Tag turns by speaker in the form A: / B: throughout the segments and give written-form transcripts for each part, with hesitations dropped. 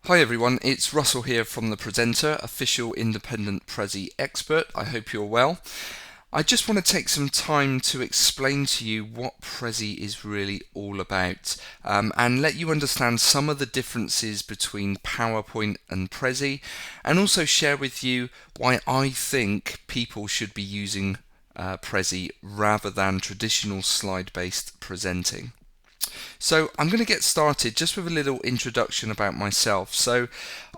A: Hi everyone, it's Russell here from The Presenter, official independent Prezi expert. I hope you're well. I just want to take some time to explain to you what Prezi is really all about and let you understand some of the differences between PowerPoint and Prezi, and also share with you why I think people should be using Prezi rather than traditional slide-based presenting. So I'm going to get started just with a little introduction about myself. So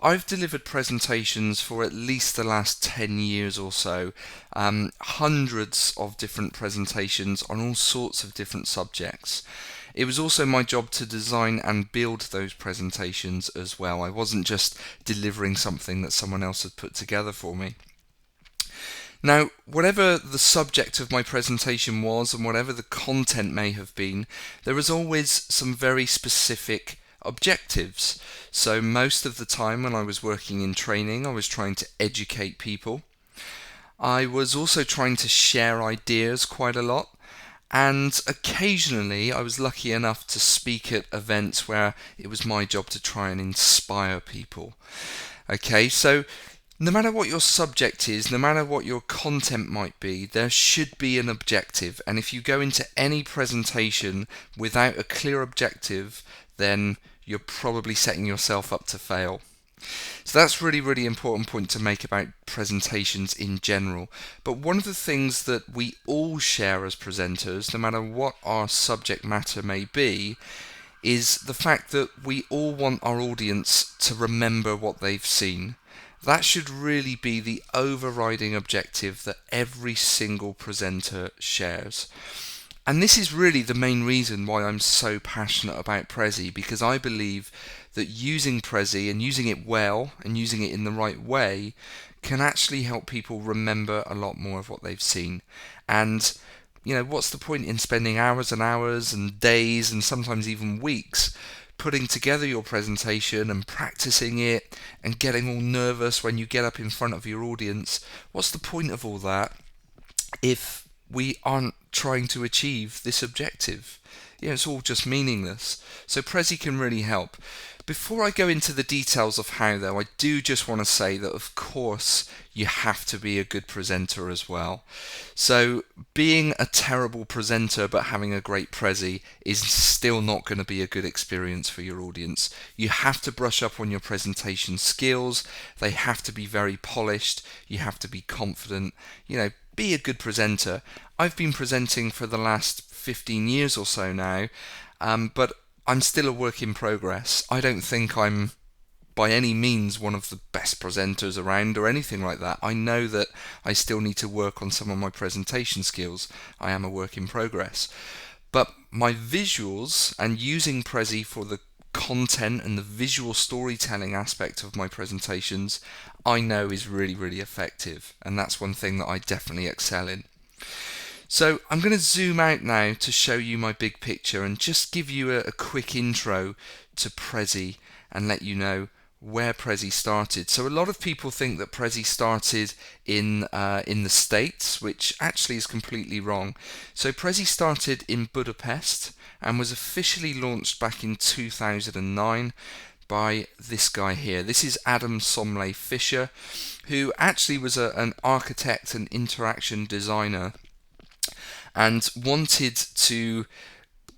A: I've delivered presentations for at least the last 10 years or so, hundreds of different presentations on all sorts of different subjects. It was also my job to design and build those presentations as well. I wasn't just delivering something that someone else had put together for me. Now, whatever the subject of my presentation was and whatever the content may have been, there was always some very specific objectives. So most of the time when I was working in training, I was trying to educate people. I was also trying to share ideas quite a lot. And occasionally I was lucky enough to speak at events where it was my job to try and inspire people. Okay, so no matter what your subject is, no matter what your content might be, there should be an objective. And if you go into any presentation without a clear objective, then you're probably setting yourself up to fail. So that's really important point to make about presentations in general. But one of the things that we all share as presenters, no matter what our subject matter may be, is the fact that we all want our audience to remember what they've seen. That should really be the overriding objective that every single presenter shares. And this is really the main reason why I'm so passionate about Prezi, because I believe that using Prezi and using it well and using it in the right way can actually help people remember a lot more of what they've seen. And what's the point in spending hours and hours and days and sometimes even weeks putting together your presentation and practicing it and getting all nervous when you get up in front of your audience? What's the point of all that if we aren't trying to achieve this objective? It's all just meaningless. So Prezi can really help. Before I go into the details of how though, I do just want to say that of course you have to be a good presenter as well. So being a terrible presenter but having a great Prezi is still not going to be a good experience for your audience. You have to brush up on your presentation skills. They have to be very polished. You have to be confident. Be a good presenter. I've been presenting for the last 15 years or so now, but I'm still a work in progress. I don't think I'm by any means one of the best presenters around or anything like that. I know that I still need to work on some of my presentation skills. I am a work in progress. But my visuals and using Prezi for the content and the visual storytelling aspect of my presentations, I know is really effective. And that's one thing that I definitely excel in. So I'm going to zoom out now to show you my big picture and just give you a quick intro to Prezi and let you know where Prezi started. So a lot of people think that Prezi started in the States, which actually is completely wrong. So Prezi started in Budapest and was officially launched back in 2009 by this guy here. This is Adam Somley Fisher, who actually was an architect and interaction designer and wanted to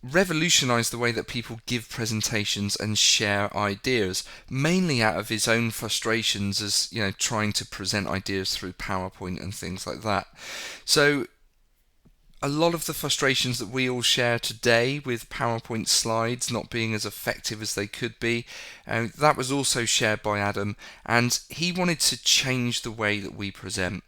A: revolutionize the way that people give presentations and share ideas, mainly out of his own frustrations as trying to present ideas through PowerPoint and things like that. So a lot of the frustrations that we all share today with PowerPoint slides not being as effective as they could be, that was also shared by Adam, and he wanted to change the way that we present.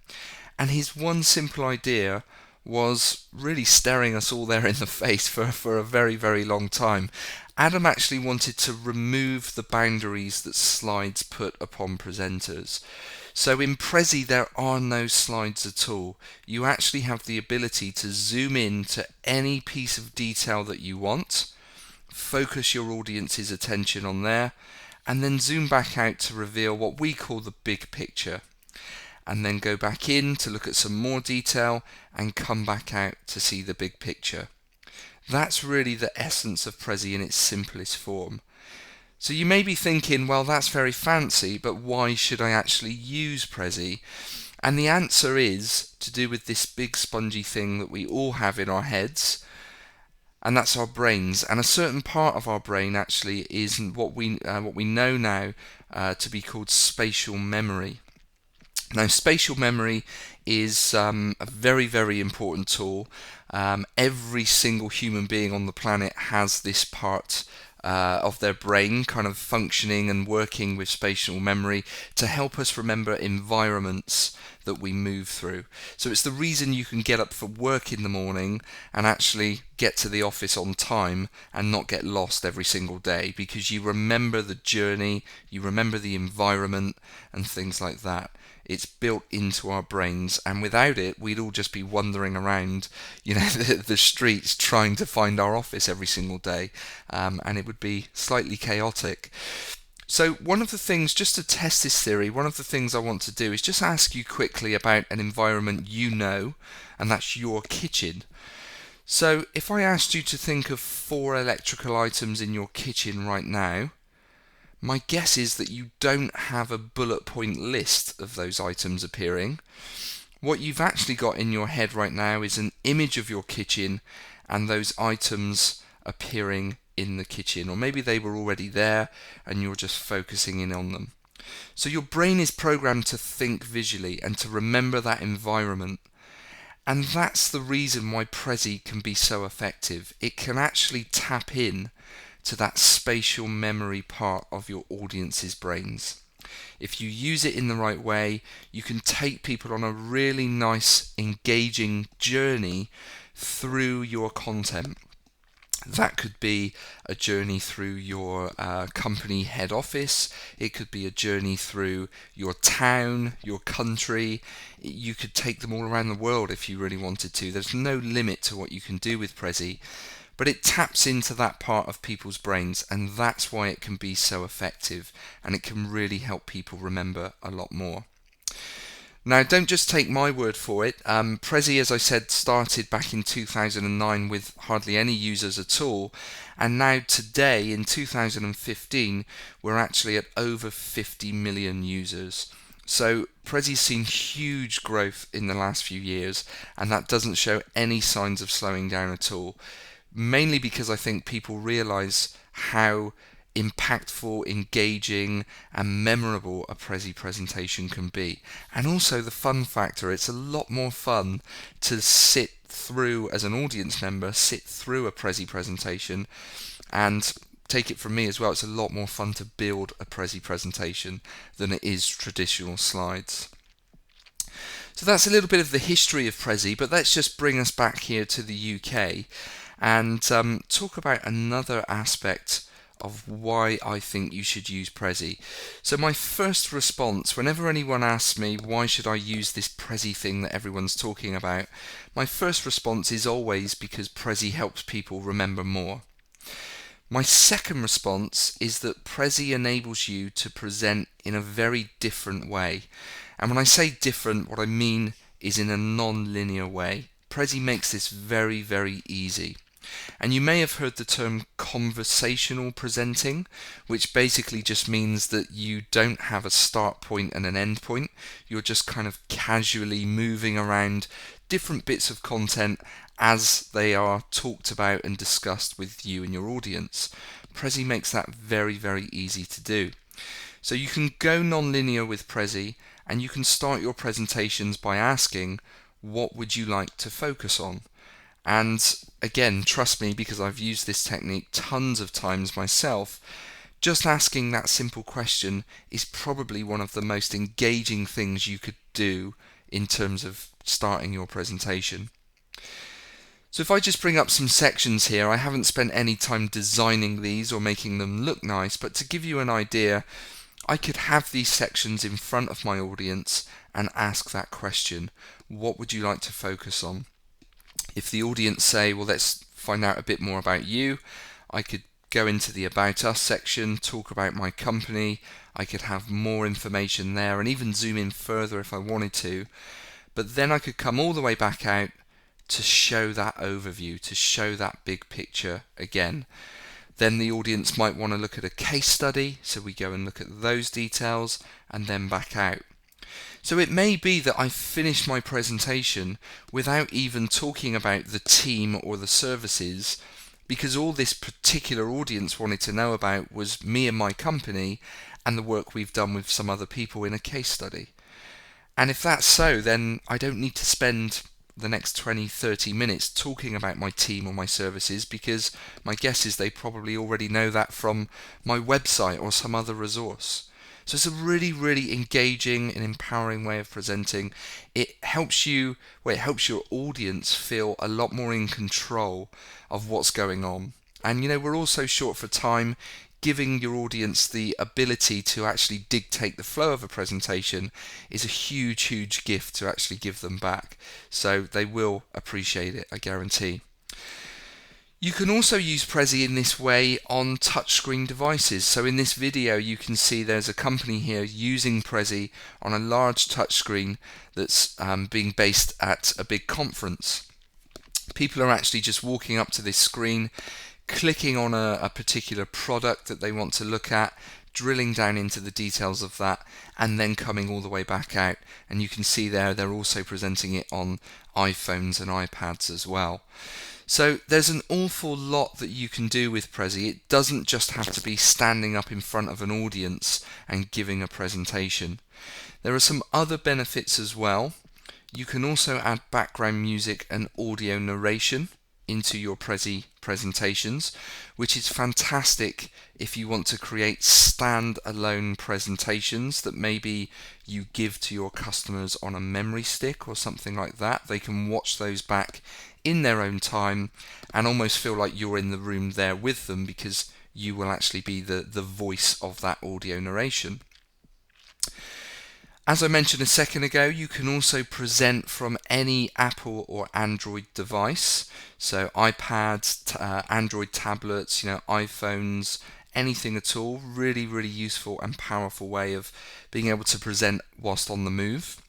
A: And his one simple idea was really staring us all there in the face for a very long time. Adam actually wanted to remove the boundaries that slides put upon presenters. So in Prezi there are no slides at all. You actually have the ability to zoom in to any piece of detail that you want, focus your audience's attention on there, and then zoom back out to reveal what we call the big picture. And then go back in to look at some more detail and come back out to see the big picture. That's really the essence of Prezi in its simplest form. So you may be thinking, well, that's very fancy, but why should I actually use Prezi? And the answer is to do with this big spongy thing that we all have in our heads, and that's our brains. And a certain part of our brain actually is what we know now to be called spatial memory. Now, spatial memory is a very, very important tool. Every single human being on the planet has this part of their brain kind of functioning and working with spatial memory to help us remember environments that we move through. So it's the reason you can get up for work in the morning and actually get to the office on time and not get lost every single day, because you remember the journey, you remember the environment and things like that. It's built into our brains, and without it, we'd all just be wandering around, the streets trying to find our office every single day, and it would be slightly chaotic. So one of the things, just to test this theory, one of the things I want to do is just ask you quickly about an environment you know, and that's your kitchen. So if I asked you to think of 4 electrical items in your kitchen right now, my guess is that you don't have a bullet point list of those items appearing. What you've actually got in your head right now is an image of your kitchen and those items appearing in the kitchen, or maybe they were already there and you're just focusing in on them. So your brain is programmed to think visually and to remember that environment. And that's the reason why Prezi can be so effective. It can actually tap in to that spatial memory part of your audience's brains. If you use it in the right way, you can take people on a really nice, engaging journey through your content. That could be a journey through your company head office. It could be a journey through your town, your country. You could take them all around the world if you really wanted to. There's no limit to what you can do with Prezi. But it taps into that part of people's brains, and that's why it can be so effective, and it can really help people remember a lot more. Now, don't just take my word for it. Prezi, as I said, started back in 2009 with hardly any users at all, and now today, in 2015, we're actually at over 50 million users. So Prezi's seen huge growth in the last few years, and that doesn't show any signs of slowing down at all. Mainly because I think people realise how impactful, engaging and memorable a Prezi presentation can be. And also the fun factor, it's a lot more fun to sit through, as an audience member, sit through a Prezi presentation, and take it from me as well, it's a lot more fun to build a Prezi presentation than it is traditional slides. So that's a little bit of the history of Prezi, but let's just bring us back here to the UK and talk about another aspect of why I think you should use Prezi. So my first response, whenever anyone asks me why should I use this Prezi thing that everyone's talking about, my first response is always because Prezi helps people remember more. My second response is that Prezi enables you to present in a very different way. And when I say different, what I mean is in a non-linear way. Prezi makes this very, very easy. And you may have heard the term conversational presenting, which basically just means that you don't have a start point and an end point. You're just kind of casually moving around different bits of content as they are talked about and discussed with you and your audience. Prezi makes that very, very easy to do. So you can go non-linear with Prezi, and you can start your presentations by asking, what would you like to focus on? And again, trust me, because I've used this technique tons of times myself, just asking that simple question is probably one of the most engaging things you could do in terms of starting your presentation. So if I just bring up some sections here, I haven't spent any time designing these or making them look nice, but to give you an idea, I could have these sections in front of my audience and ask that question, what would you like to focus on? If the audience say, well, let's find out a bit more about you, I could go into the About Us section, talk about my company, I could have more information there and even zoom in further if I wanted to, but then I could come all the way back out to show that overview, to show that big picture again. Then the audience might want to look at a case study, so we go and look at those details and then back out. So it may be that I finish my presentation without even talking about the team or the services, because all this particular audience wanted to know about was me and my company and the work we've done with some other people in a case study. And if that's so, then I don't need to spend the next 20-30 minutes talking about my team or my services, because my guess is they probably already know that from my website or some other resource. So it's a really, really engaging and empowering way of presenting. It helps your audience feel a lot more in control of what's going on. And we're also short for time. Giving your audience the ability to actually dictate the flow of a presentation is a huge, huge gift to actually give them back. So they will appreciate it, I guarantee. You can also use Prezi in this way on touchscreen devices. So in this video you can see there's a company here using Prezi on a large touchscreen that's being based at a big conference. People are actually just walking up to this screen, clicking on a particular product that they want to look at, drilling down into the details of that, and then coming all the way back out. And you can see there they're also presenting it on iPhones and iPads as well. So there's an awful lot that you can do with Prezi. It doesn't just have to be standing up in front of an audience and giving a presentation. There are some other benefits as well. You can also add background music and audio narration into your Prezi presentations, which is fantastic if you want to create stand-alone presentations that maybe you give to your customers on a memory stick or something like that. They can watch those back in their own time and almost feel like you're in the room there with them, because you will actually be the voice of that audio narration. As I mentioned a second ago, you can also present from any Apple or Android device. So iPads, Android tablets, iPhones, anything at all. Really, really useful and powerful way of being able to present whilst on the move.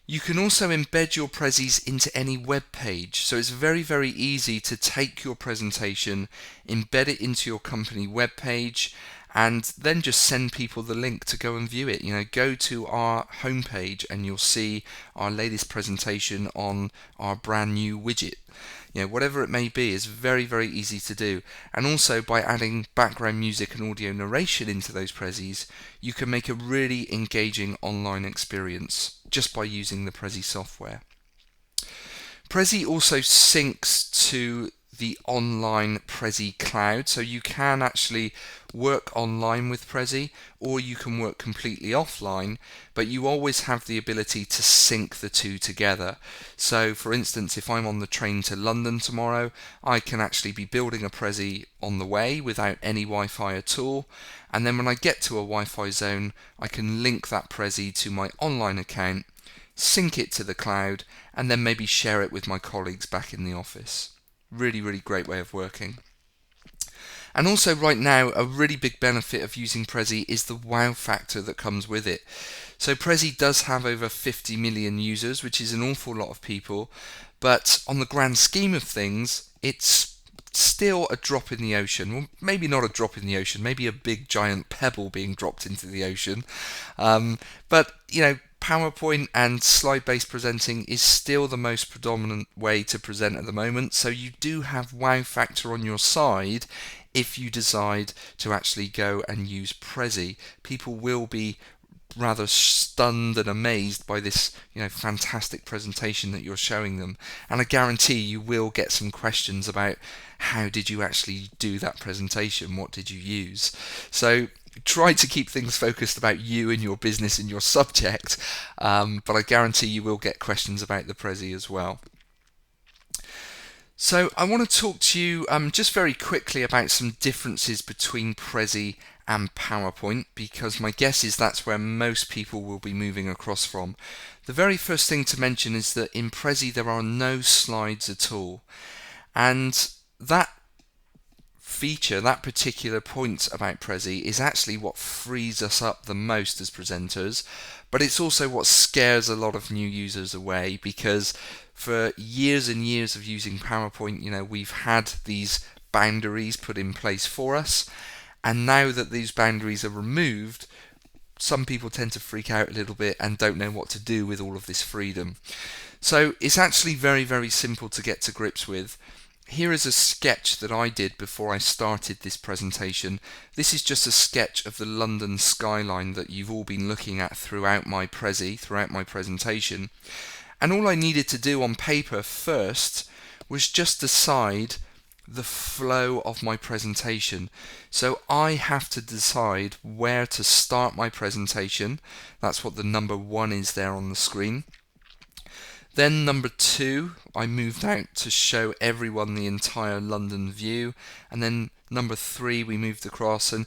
A: You can also embed your Prezis into any web page. So it's very, very easy to take your presentation, embed it into your company web page, and then just send people the link to go and view it. Go to our homepage and you'll see our latest presentation on our brand new widget. Whatever it may be is very, very easy to do. And also by adding background music and audio narration into those Prezis, you can make a really engaging online experience just by using the Prezi software. Prezi also syncs to the online Prezi cloud, so you can actually work online with Prezi, or you can work completely offline, but you always have the ability to sync the two together. So for instance, if I'm on the train to London tomorrow, I can actually be building a Prezi on the way without any Wi-Fi at all, and then when I get to a Wi-Fi zone, I can link that Prezi to my online account, sync it to the cloud, and then maybe share it with my colleagues back in the office. Really, really great way of working. And also right now, a really big benefit of using Prezi is the wow factor that comes with it. So Prezi does have over 50 million users, which is an awful lot of people, but on the grand scheme of things, it's still a drop in the ocean. Well, maybe not a drop in the ocean, maybe a big giant pebble being dropped into the ocean. But PowerPoint and slide-based presenting is still the most predominant way to present at the moment, so you do have wow factor on your side if you decide to actually go and use Prezi. People will be rather stunned and amazed by this fantastic presentation that you're showing them, and I guarantee you will get some questions about how did you actually do that presentation, what did you use. So try to keep things focused about you and your business and your subject, but I guarantee you will get questions about the Prezi as well. So I want to talk to you just very quickly about some differences between Prezi and PowerPoint, because my guess is that's where most people will be moving across from. The very first thing to mention is that in Prezi there are no slides at all, and that feature, that particular point about Prezi, is actually what frees us up the most as presenters, but it's also what scares a lot of new users away, because for years and years of using PowerPoint, we've had these boundaries put in place for us. And now that these boundaries are removed, some people tend to freak out a little bit and don't know what to do with all of this freedom. So it's actually very, very simple to get to grips with. Here is a sketch that I did before I started this presentation. This is just a sketch of the London skyline that you've all been looking at throughout my presentation. And all I needed to do on paper first was just decide the flow of my presentation. So I have to decide where to start my presentation. That's what the number 1 is there on the screen. Then number 2, I moved out to show everyone the entire London view. And then number 3, we moved across. And,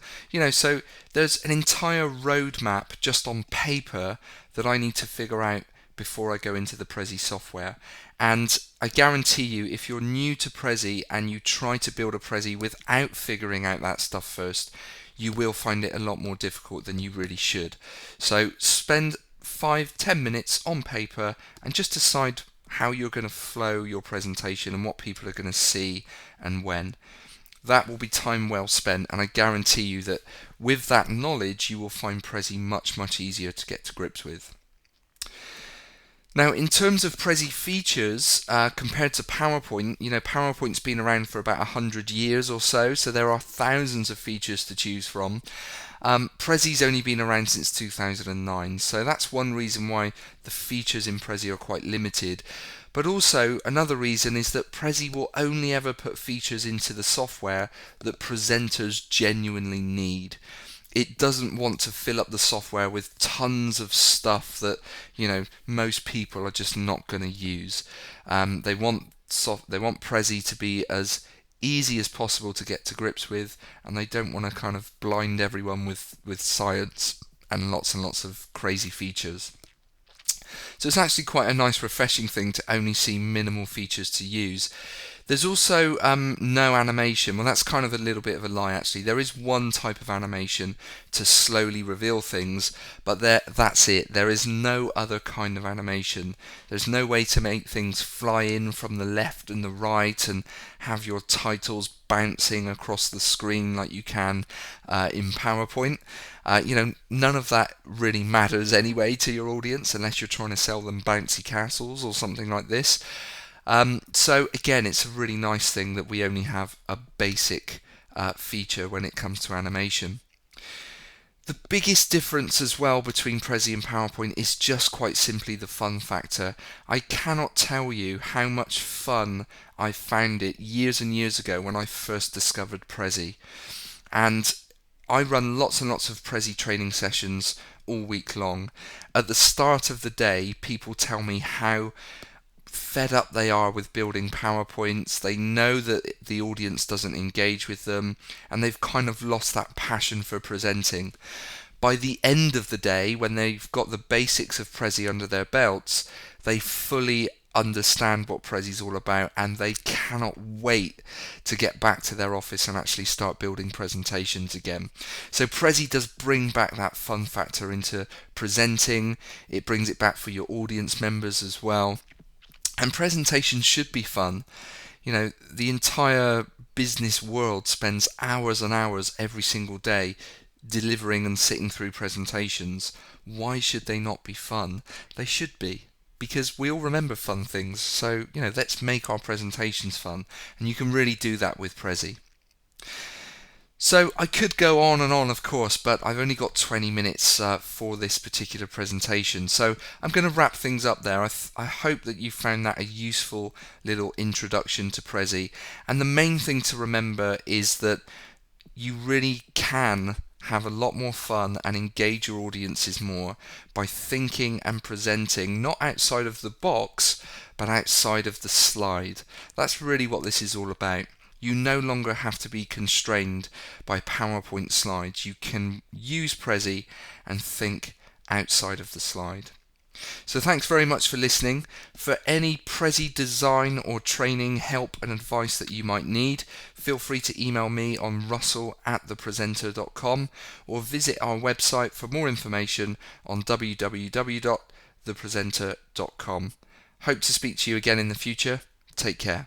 A: so there's an entire roadmap just on paper that I need to figure out before I go into the Prezi software. And I guarantee you, if you're new to Prezi and you try to build a Prezi without figuring out that stuff first, you will find it a lot more difficult than you really should. So spend 5-10 minutes on paper and just decide how you're going to flow your presentation and what people are going to see and when. That will be time well spent, and I guarantee you that with that knowledge you will find Prezi much, much easier to get to grips with. Now, in terms of Prezi features, compared to PowerPoint, PowerPoint's been around for about 100 years or so there are thousands of features to choose from. Prezi's only been around since 2009, so that's one reason why the features in Prezi are quite limited. But also, another reason is that Prezi will only ever put features into the software that presenters genuinely need. It doesn't want to fill up the software with tons of stuff that most people are just not going to use. They want Prezi to be as easy as possible to get to grips with, and they don't want to kind of blind everyone with science and lots of crazy features. So it's actually quite a nice, refreshing thing to only see minimal features to use. There's also no animation. Well, that's kind of a little bit of a lie, actually. There is one type of animation to slowly reveal things, but that's it. There is no other kind of animation. There's no way to make things fly in from the left and the right and have your titles bouncing across the screen like you can in PowerPoint. None of that really matters anyway to your audience unless you're trying to sell them bouncy castles or something like this. So again, it's a really nice thing that we only have a basic feature when it comes to animation. The biggest difference as well between Prezi and PowerPoint is just quite simply the fun factor. I cannot tell you how much fun I found it years and years ago when I first discovered Prezi. And I run lots and lots of Prezi training sessions all week long. At the start of the day, people tell me how fed up they are with building PowerPoints. They know that the audience doesn't engage with them, and they've kind of lost that passion for presenting. By the end of the day, when they've got the basics of Prezi under their belts, they fully understand what Prezi's all about, and they cannot wait to get back to their office and actually start building presentations again. So Prezi does bring back that fun factor into presenting. It brings it back for your audience members as well. And presentations should be fun. The entire business world spends hours and hours every single day delivering and sitting through presentations. Why should they not be fun? They should be, because we all remember fun things. So, let's make our presentations fun. And you can really do that with Prezi. So I could go on and on, of course, but I've only got 20 minutes for this particular presentation. So I'm going to wrap things up there. I hope that you found that a useful little introduction to Prezi. And the main thing to remember is that you really can have a lot more fun and engage your audiences more by thinking and presenting not outside of the box, but outside of the slide. That's really what this is all about. You no longer have to be constrained by PowerPoint slides. You can use Prezi and think outside of the slide. So thanks very much for listening. For any Prezi design or training help and advice that you might need, feel free to email me on russell@thepresenter.com or visit our website for more information on www.thepresenter.com. Hope to speak to you again in the future. Take care.